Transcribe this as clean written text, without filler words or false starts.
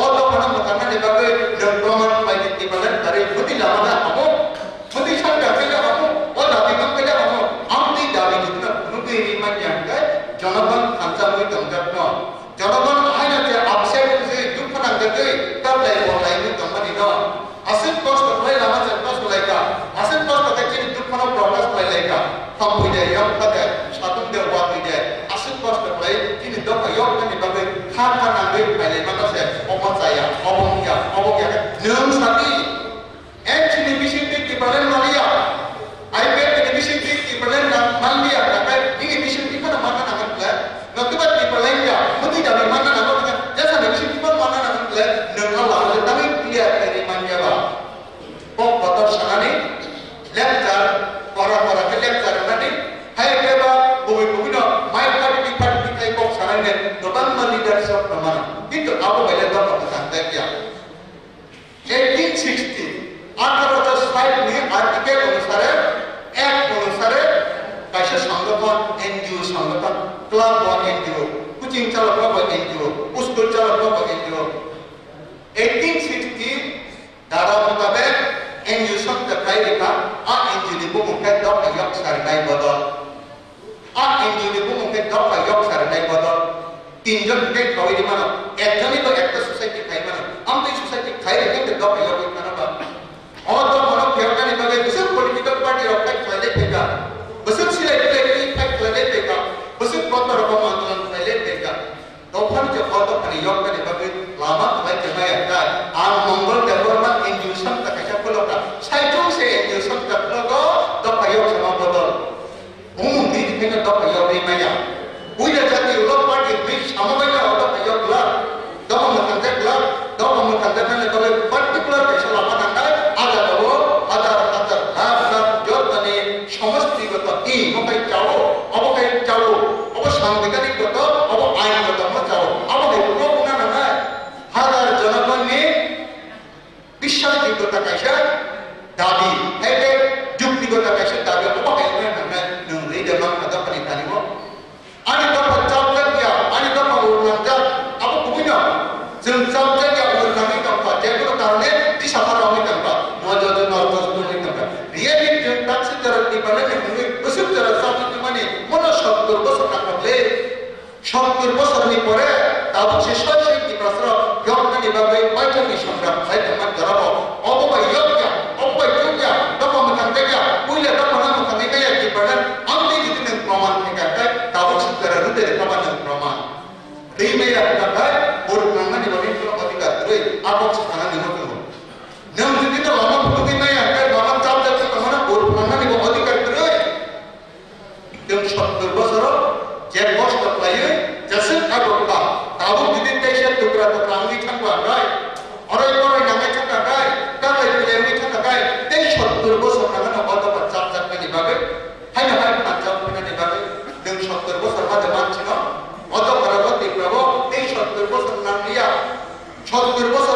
oto kana mutana ni bagai nongkoman mai di badan dari putih lama kamu putih sangka kaya kamu oh tapi kamu kaya kamu amti dari itu nunggu ini mana kan Jonathan Hansamui tangkapno Jonathan hanya dia absen sih itu pernah jadi tapi boleh ini teman itu asyik kos terlai lama cerdas mereka asyik kos terkecil itu pernah progres mereka kamu dia yang pada satu dia waktu dia asyik kos terlai ini dok ayok kan dibagai hak nanti pilih mana saya omong saya omong ya nung sapi television di badan Maria iPad television di badan Maria tapi ini television di mana nangan pelan nanti buat di badan ya mesti dari mana nangan pelan jasa television di mana nangan pelan nung Allah tapi dia dari mana ba kok kotor sangat lecture para lecture nanti hai keba buku no mai di kai kok sangat doban leadership mana itu apa bela doang santai ya 1860 1805 में article अनुसार कैसे संगठन NGO संगठन club व NGO coaching चालक व NGO school चालक व एनजीओ 1860 दारा मुताबिक एनजीओ संगठन kai reka a NGO di buku kai dok ayok sarkai bodol a NGO di buku kai dok ayok sarkai bodol तीनজন के कवि di mana একজনই তো একটা সোসাইটি খাই mana আমরা সোসাইটি খাই রেখে দক ayok mana ba और तो मनो फेवना नहीं बगे बस पॉलिटिकल पार्टी रॉकेट फैले देगा बस सिले इलेक्ट्रिक फैक्ट फैले देगा बस प्रॉपर रकम आंदोलन फैले देगा तो फिर जो और तो प्रयोग करने बगे लामा भाई जमाया था आम मंगल डेवलपमेंट इंस्टीट्यूशन तक ऐसा खोलो का साइटों से इंस्टीट्यूशन तक लोगों तो प्रयोग sama बदल दी दिखेंगे तो प्रयोग नहीं माया कोई जाति लोग पार्टी बीच समझना और तो प्रयोग ला तो हम कंटेक्ट ला तो हम कंटेक्ट में बगे पर्टिकुलर कैसे लामा नंगा সমষ্টিগত এই মকাই চাও অবকাই চাও অব সাংবিধানিক গত অব আইনগত মত চাও আমাদের পুরোপুনা না হাজার জনগণ নিয়ে বিশ্বাসযোগ্যতা কাইসা দাবি এতে যুক্তিগতা কাইসা দাবি অবকাই না নংরি দেমাং আদা পানি তানিব আনি তো চাও লাগিয়া আনি তো উড়নাঞ্জা আব কুবিনা जों চাও জায়গা উড়নামি কাপা যেগুলো কারণে দিশামার আমি কাপা মজদ নরদস দুনি কাপা রিয়েলি जों তাকসি तरह di balik yang ini besar cara satu cuma ni mana 70 বছর টাকা লে 70 বছর নি পরে তাও শেষ হয় কি প্রশ্ন যখন নি ভাবে পাইটা নি সংগ্রাম হয় তোমার ধরাবো অববাই যোগ্য অববাই যোগ্য তখন মতন দেখা কইলে তখন মতন দেখা কি বলেন আমি যদি প্রমাণ থেকে তাও সত্তর রুতে প্রমাণ প্রমাণ এই মেয়েরা কথা ওর প্রমাণ নি বলি কোনো অধিকার ধরে আপক স্থান নিমত হল নাম যদি তো লম্বা ফুটুকি নাই আকার বাবা চাপ যাচ্ছে তখন ওর প্রমাণ নি অধিকার ধরে এবং 70 বছর যে কষ্ট পাইয়ে जैसे আগোটা তাও যদি দেশে টুকরা টুকরা আমি থাকবা নয় অরই অরই নামে থাকা গায় কালে দিলে আমি থাকা গায় এই 70 বছর না অতটা চাপ চাপ নিভাবে হাই না হাই না চাপ নিভাবে এবং 70 বছর মাঝে মানছিল অত পরবর্তী প্রভু এই 70 বছর নাম নিয়া 70 বছর